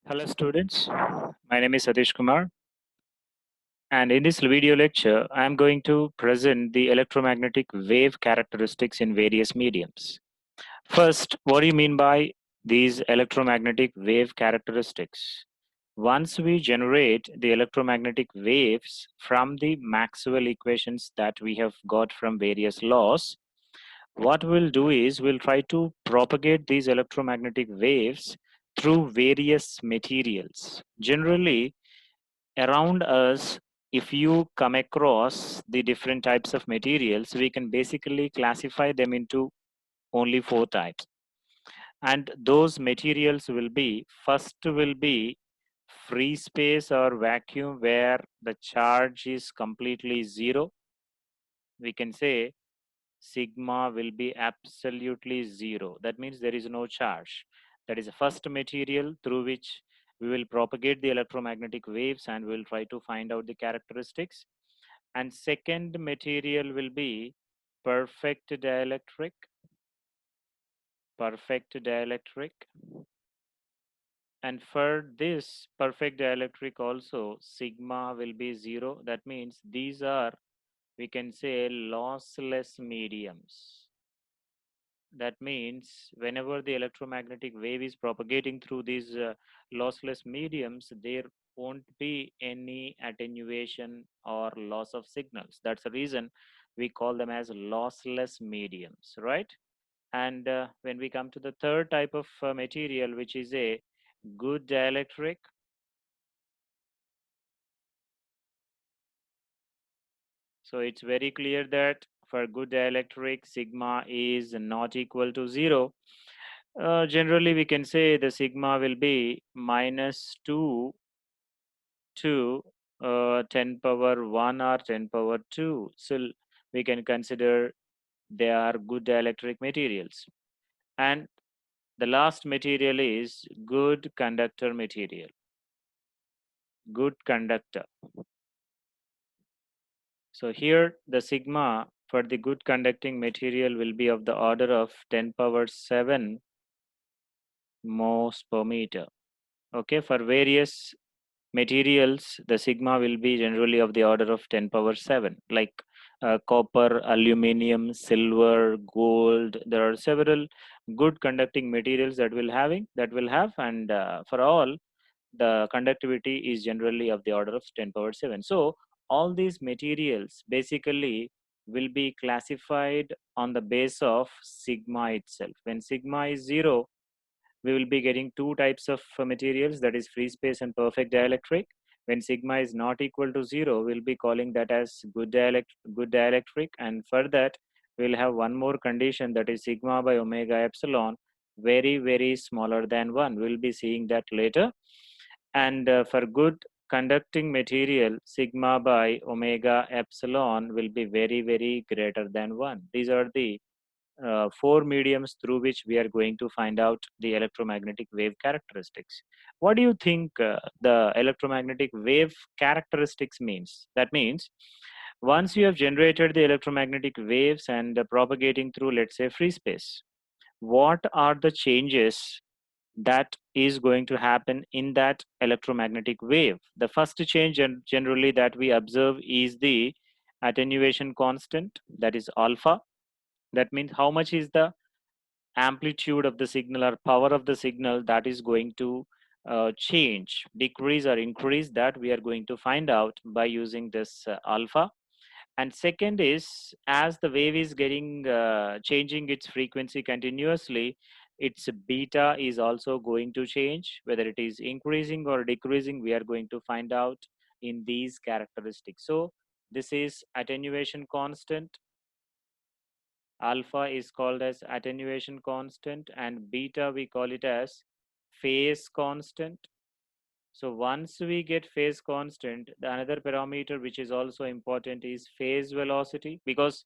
Hello students, my name is Satish Kumar, and in this video lecture I am going to present the electromagnetic wave characteristics in various mediums. First, what do you mean by these electromagnetic wave characteristics? Once we generate the electromagnetic waves from the Maxwell equations that we have got from various laws, what we'll do is we'll try to propagate these electromagnetic waves through various materials. Generally, around us, if you come across the different types of materials, we can basically classify them into only four types. And those materials will be, first will be free space or vacuum where the charge is completely zero. We can say sigma will be absolutely zero. That means there is no charge. That is the first material through which we will propagate the electromagnetic waves and we'll try to find out the characteristics. And second material will be perfect dielectric, perfect dielectric. And for this perfect dielectric also, sigma will be zero. That means these are, we can say, lossless mediums. That means whenever the electromagnetic wave is propagating through these lossless mediums, there won't be any attenuation or loss of signals. That's the reason we call them as lossless mediums, right? And when we come to the third type of material, which is a good dielectric, so it's very clear that for good dielectric, sigma is not equal to zero. Generally, we can say the sigma will be minus 2 to 10 power 1 or 10 power 2. So we can consider they are good dielectric materials. And the last material is good conductor material, good conductor. So here the sigma for the good conducting material will be of the order of 10 power 7 moles per meter. Okay, for various materials, the sigma will be generally of the order of 10 power 7, like copper, aluminum, silver, gold. There are several good conducting materials that will have, and for all, the conductivity is generally of the order of 10 power 7. So all these materials basically will be classified on the base of sigma itself. When sigma is 0, we will be getting two types of materials, that is free space and perfect dielectric. When sigma is not equal to 0, we'll be calling that as good dielectric. And for that, we'll have one more condition, that is sigma by omega epsilon very, very smaller than 1. We'll be seeing that later. And for good conducting material, sigma by omega epsilon will be very, very greater than 1. These are the four mediums through which we are going to find out the electromagnetic wave characteristics. What do you think the electromagnetic wave characteristics means? That means once you have generated the electromagnetic waves and propagating through, let's say, free space, what are the changes that is going to happen in that electromagnetic wave? The first change generally that we observe is the attenuation constant, that is alpha. That means how much is the amplitude of the signal or power of the signal that is going to change, decrease or increase, that we are going to find out by using this alpha. And second is, as the wave is getting changing its frequency continuously, its beta is also going to change. Whether it is increasing or decreasing, we are going to find out in these characteristics. So this is attenuation constant. Alpha is called as attenuation constant, and beta we call it as phase constant. So once we get phase constant, the another parameter which is also important is phase velocity, because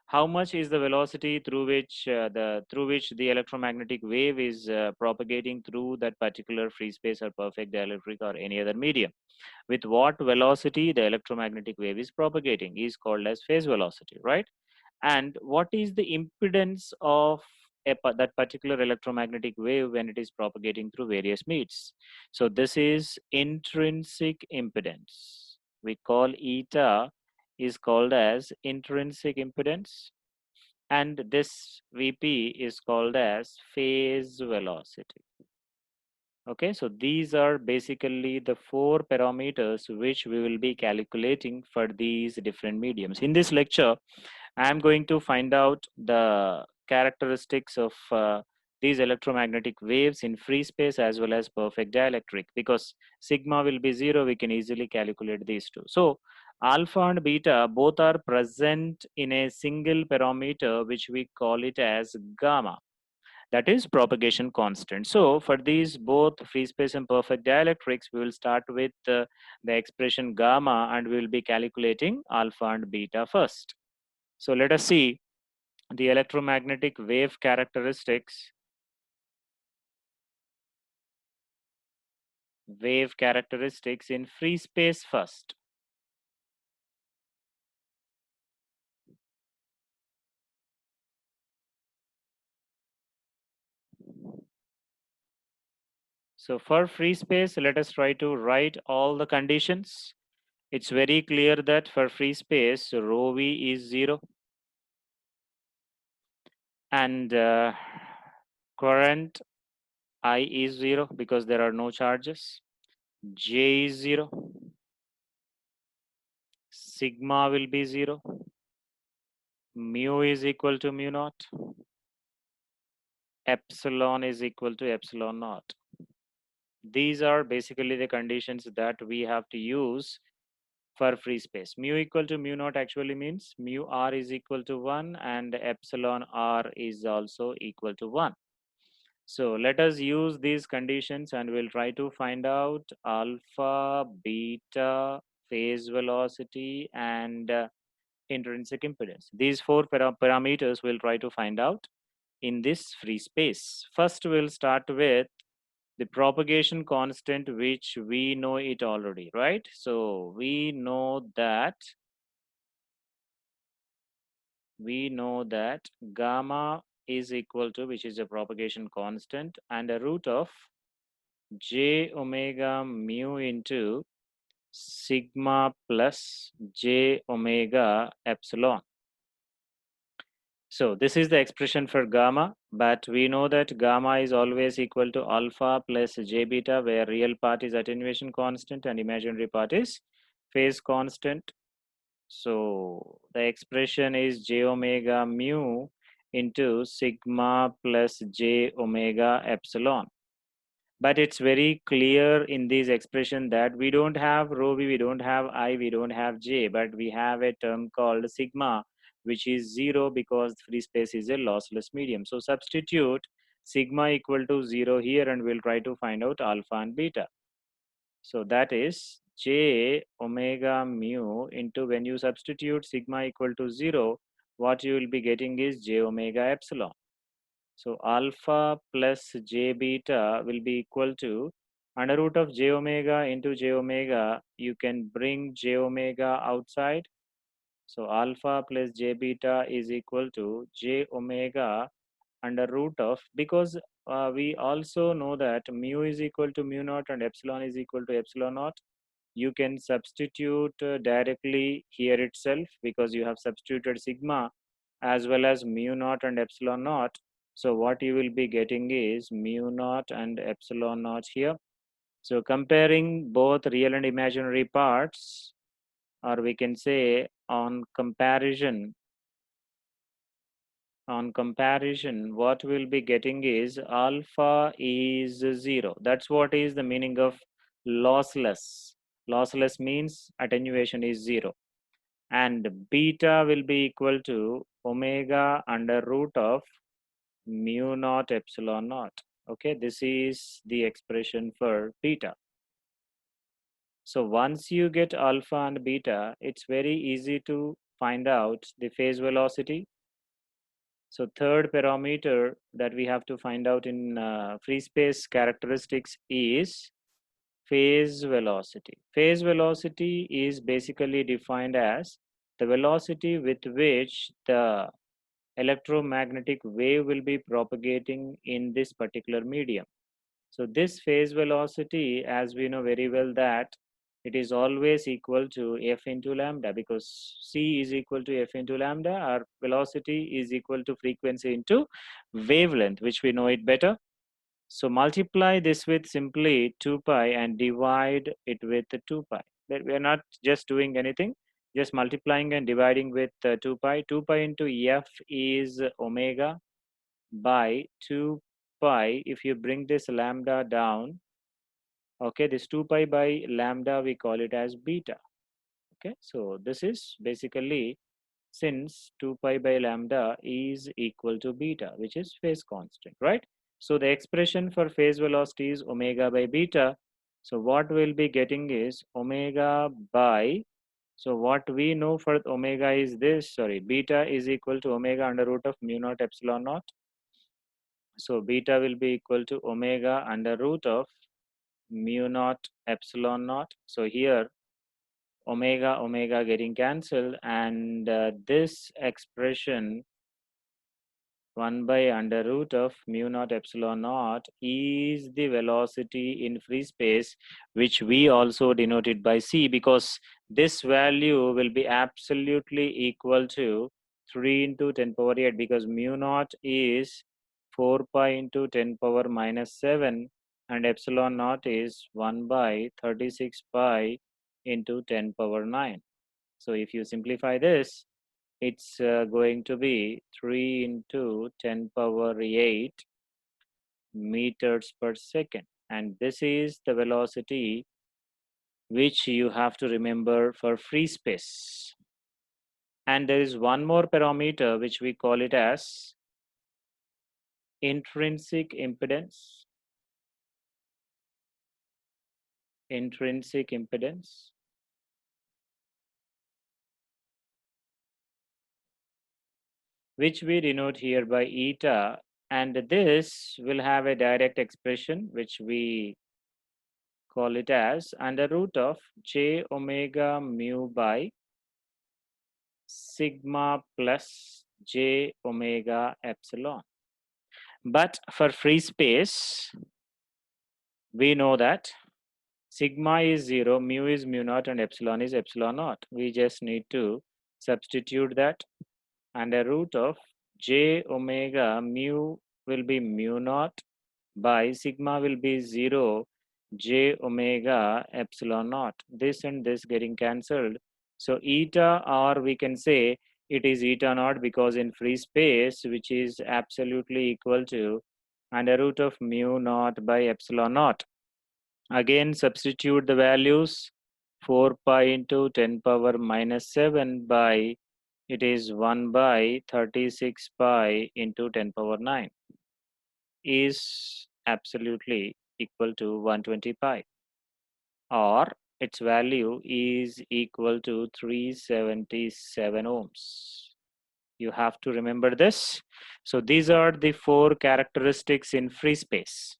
how much is the velocity through which the electromagnetic wave is propagating through that particular free space or perfect dielectric or any other medium. With what velocity the electromagnetic wave is propagating is called as phase velocity, right? And what is the impedance of that particular electromagnetic wave when it is propagating through various means. So this is intrinsic impedance. We call eta is called as intrinsic impedance, and this Vp is called as phase velocity. Okay, so these are basically the four parameters which we will be calculating for these different mediums. In this lecture, I am going to find out the characteristics of these electromagnetic waves in free space as well as perfect dielectric. Because sigma will be 0, we can easily calculate these two. So alpha and beta both are present in a single parameter which we call it as gamma, that is propagation constant. So for these both free space and perfect dielectrics, we will start with the expression gamma, and we will be calculating alpha and beta first. So let us see the electromagnetic wave characteristics. Wave characteristics in free space first. So for free space, let us try to write all the conditions. It's very clear that for free space, rho v is 0, and current I is 0 because there are no charges. J is 0. Sigma will be 0. Mu is equal to mu naught. Epsilon is equal to epsilon naught. These are basically the conditions that we have to use for free space. Mu equal to mu naught actually means mu r is equal to 1 and epsilon r is also equal to 1. So let us use these conditions and we'll try to find out alpha, beta, phase velocity, and intrinsic impedance. These four parameters we'll try to find out in this free space. First, we'll start with the propagation constant, which we know it already, right? So we know that gamma is equal to, which is a propagation constant, and a root of j omega mu into sigma plus j omega epsilon. So this is the expression for gamma, but we know that gamma is always equal to alpha plus j beta, where real part is attenuation constant and imaginary part is phase constant. So the expression is j omega mu into sigma plus j omega epsilon. But it's very clear in this expression that we don't have rho v, we don't have I, we don't have j, but we have a term called sigma, which is 0 because free space is a lossless medium. So substitute sigma equal to 0 here and we'll try to find out alpha and beta. So that is j omega mu into, when you substitute sigma equal to 0, what you will be getting is j omega epsilon. So alpha plus j beta will be equal to under root of j omega into j omega. You can bring j omega outside. So alpha plus j beta is equal to j omega under root of, because we also know that mu is equal to mu naught and epsilon is equal to epsilon naught. You can substitute directly here itself because you have substituted sigma as well as mu naught and epsilon naught. So what you will be getting is mu naught and epsilon naught here. So comparing both real and imaginary parts, or we can say on comparison, what we'll be getting is alpha is 0. That's what is the meaning of lossless. Lossless means attenuation is 0. And beta will be equal to omega under root of mu naught epsilon naught. Okay, this is the expression for beta. So once you get alpha and beta, it's very easy to find out the phase velocity. So third parameter that we have to find out in free space characteristics is phase velocity. Phase velocity is basically defined as the velocity with which the electromagnetic wave will be propagating in this particular medium. So this phase velocity, as we know very well, that it is always equal to f into lambda, because c is equal to f into lambda. Our velocity is equal to frequency into wavelength, which we know it better. So multiply this with simply 2 pi and divide it with 2 pi. But we are not just doing anything, just multiplying and dividing with 2 pi. 2 pi into f is omega by 2 pi. If you bring this lambda down, okay, this 2 pi by lambda, we call it as beta. Okay, so this is basically, since 2 pi by lambda is equal to beta, which is phase constant, right? So the expression for phase velocity is omega by beta. So what we'll be getting is omega by, so what we know for omega is this, sorry, beta is equal to omega under root of mu naught epsilon naught. So beta will be equal to omega under root of mu naught epsilon naught. So here omega omega getting cancelled, and this expression 1 by under root of mu naught epsilon naught is the velocity in free space, which we also denoted by c, because this value will be absolutely equal to 3 into 10 power 8, because mu naught is 4 pi into 10 power minus 7, and epsilon naught is 1 by 36 pi into 10 power 9. So if you simplify this, it's going to be 3 into 10 power 8 meters per second. And this is the velocity which you have to remember for free space. And there is one more parameter which we call it as intrinsic impedance. Intrinsic impedance. Which we denote here by eta, and this will have a direct expression which we call it as under root of j omega mu by sigma plus j omega epsilon. But for free space, we know that sigma is 0, mu is mu naught, and epsilon is epsilon naught. We just need to substitute that, and a root of j omega mu will be mu naught by sigma will be 0 j omega epsilon naught. This and this getting cancelled. So eta, or we can say it is eta naught, because in free space, which is absolutely equal to under root of mu naught by epsilon naught. Again, substitute the values, 4 pi into 10 power minus 7 by, it is 1 by 36 pi into 10 power 9 is absolutely equal to 120 pi, or its value is equal to 377 ohms. You have to remember this. So these are the 4 characteristics in free space.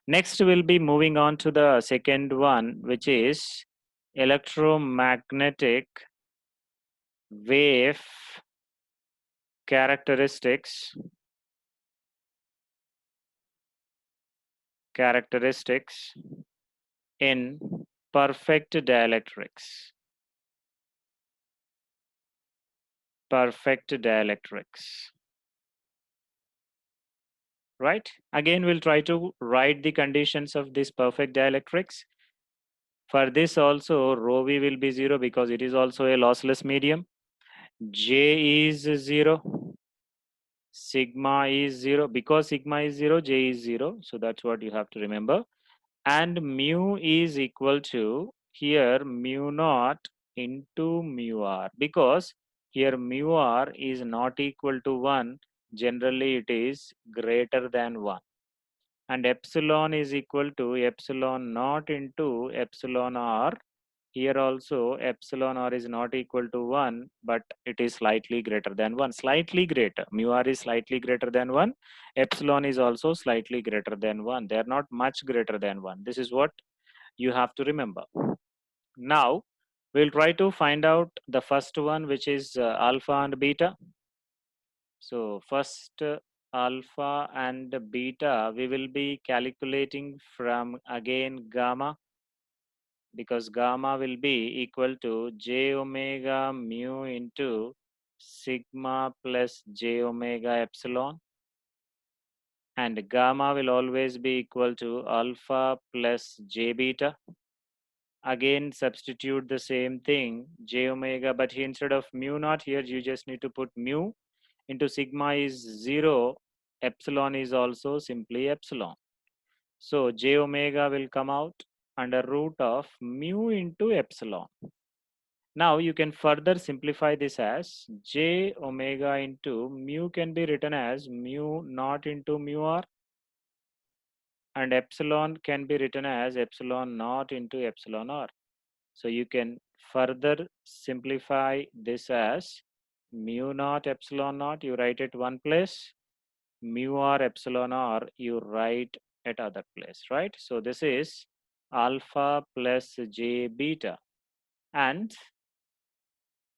Next, we'll be moving on to the second one, which is electromagnetic wave characteristics. In perfect dielectrics. Perfect dielectrics. Right? Again, we'll try to write the conditions of this perfect dielectrics. For this also, rho v will be 0, because it is also a lossless medium. J is 0. Sigma is 0. Because sigma is 0, J is 0. So that's what you have to remember. And mu is equal to, here, mu naught into mu r, because here mu r is not equal to 1. Generally, it is greater than 1. And epsilon is equal to epsilon naught into epsilon r. Here also epsilon r is not equal to 1, but it is slightly greater than 1. Slightly greater. Mu r is slightly greater than 1. Epsilon is also slightly greater than 1. They are not much greater than 1. This is what you have to remember. Now, we'll try to find out the first one, which is alpha and beta. So first alpha and beta we will be calculating from again gamma, because gamma will be equal to j omega mu into sigma plus j omega epsilon, and gamma will always be equal to alpha plus j beta. Again substitute the same thing, j omega, but here instead of mu naught, here you just need to put mu into sigma is 0, epsilon is also simply epsilon. So j omega will come out under root of mu into epsilon. Now you can further simplify this as j omega into mu can be written as mu naught into mu r, and epsilon can be written as epsilon naught into epsilon r. So you can further simplify this as mu naught epsilon naught, you write it one place, mu r epsilon r you write at other place, right? So this is alpha plus j beta, and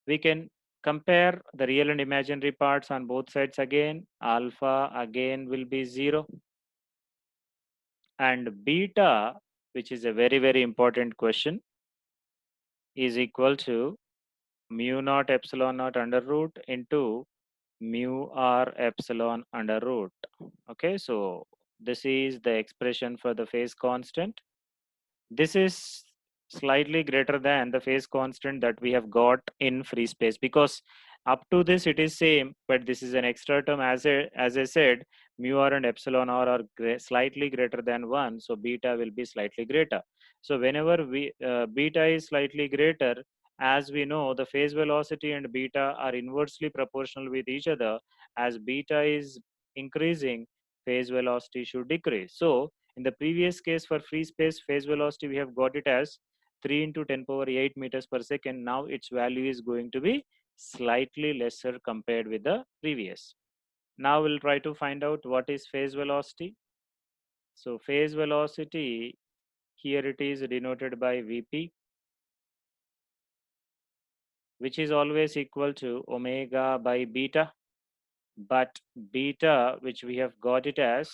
we can compare the real and imaginary parts on both sides. Again alpha again will be 0, and beta, which is a very very important question, is equal to mu naught epsilon naught under root into mu r epsilon under root. Okay, so this is the expression for the phase constant. This is slightly greater than the phase constant that we have got in free space, because up to this it is same, but this is an extra term. As I said, mu r and epsilon r are slightly greater than 1, so beta will be slightly greater. So whenever beta is slightly greater, as we know, the phase velocity and beta are inversely proportional with each other. As beta is increasing, phase velocity should decrease. So in the previous case for free space, phase velocity we have got it as 3 into 10 power 8 meters per second. Now its value is going to be slightly lesser compared with the previous. Now we'll try to find out what is phase velocity. So phase velocity, here it is denoted by Vp, which is always equal to omega by beta, but beta, which we have got it as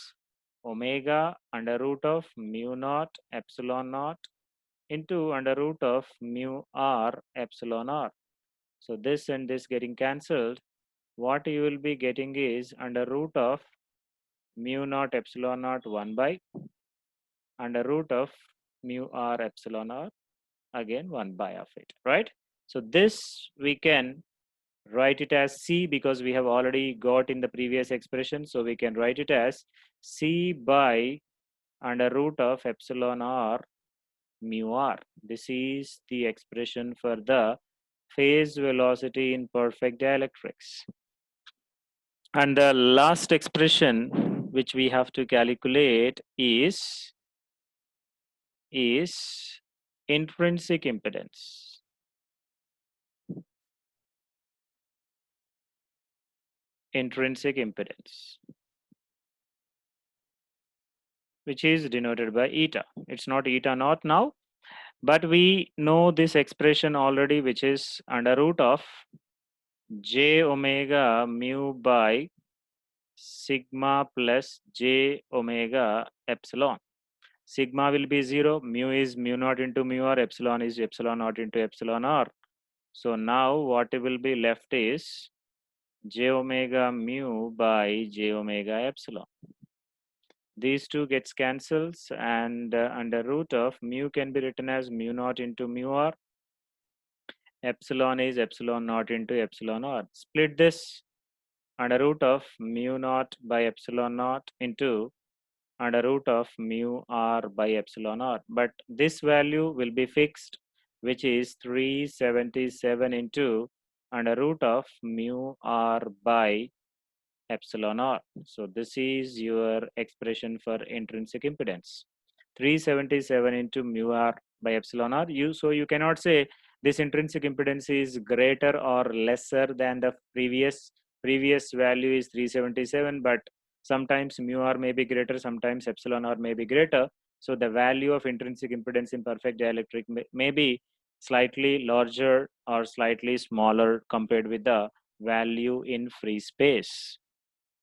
omega under root of mu naught epsilon naught into under root of mu r epsilon r. So this and this getting cancelled, what you will be getting is under root of mu naught epsilon naught 1 by under root of mu r epsilon r, again 1 by of it, right? So this we can write it as C, because we have already got in the previous expression. So we can write it as C by under root of epsilon r mu r. This is the expression for the phase velocity in perfect dielectrics. And the last expression which we have to calculate is intrinsic impedance. Intrinsic impedance, which is denoted by eta. It's not eta naught now, but we know this expression already, which is under root of j omega mu by sigma plus j omega epsilon. Sigma will be 0, mu is mu naught into mu r, epsilon is epsilon naught into epsilon r. So now what will be left is j omega mu by j omega epsilon. These two gets cancels, and under root of mu can be written as mu naught into mu r. Epsilon is epsilon naught into epsilon r. Split this, under root of mu naught by epsilon naught into under root of mu r by epsilon r. But this value will be fixed, which is 377 into under root of mu r by epsilon r. So this is your expression for intrinsic impedance. 377 into mu r by epsilon r. So you cannot say this intrinsic impedance is greater or lesser than the previous value is 377, but sometimes mu r may be greater, sometimes epsilon r may be greater. So the value of intrinsic impedance in perfect dielectric may be slightly larger or slightly smaller compared with the value in free space.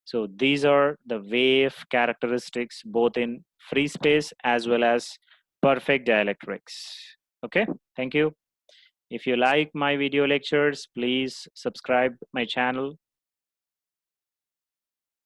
So these are the wave characteristics both in free space as well as perfect dielectrics. Okay, thank you. If you like my video lectures, please subscribe my channel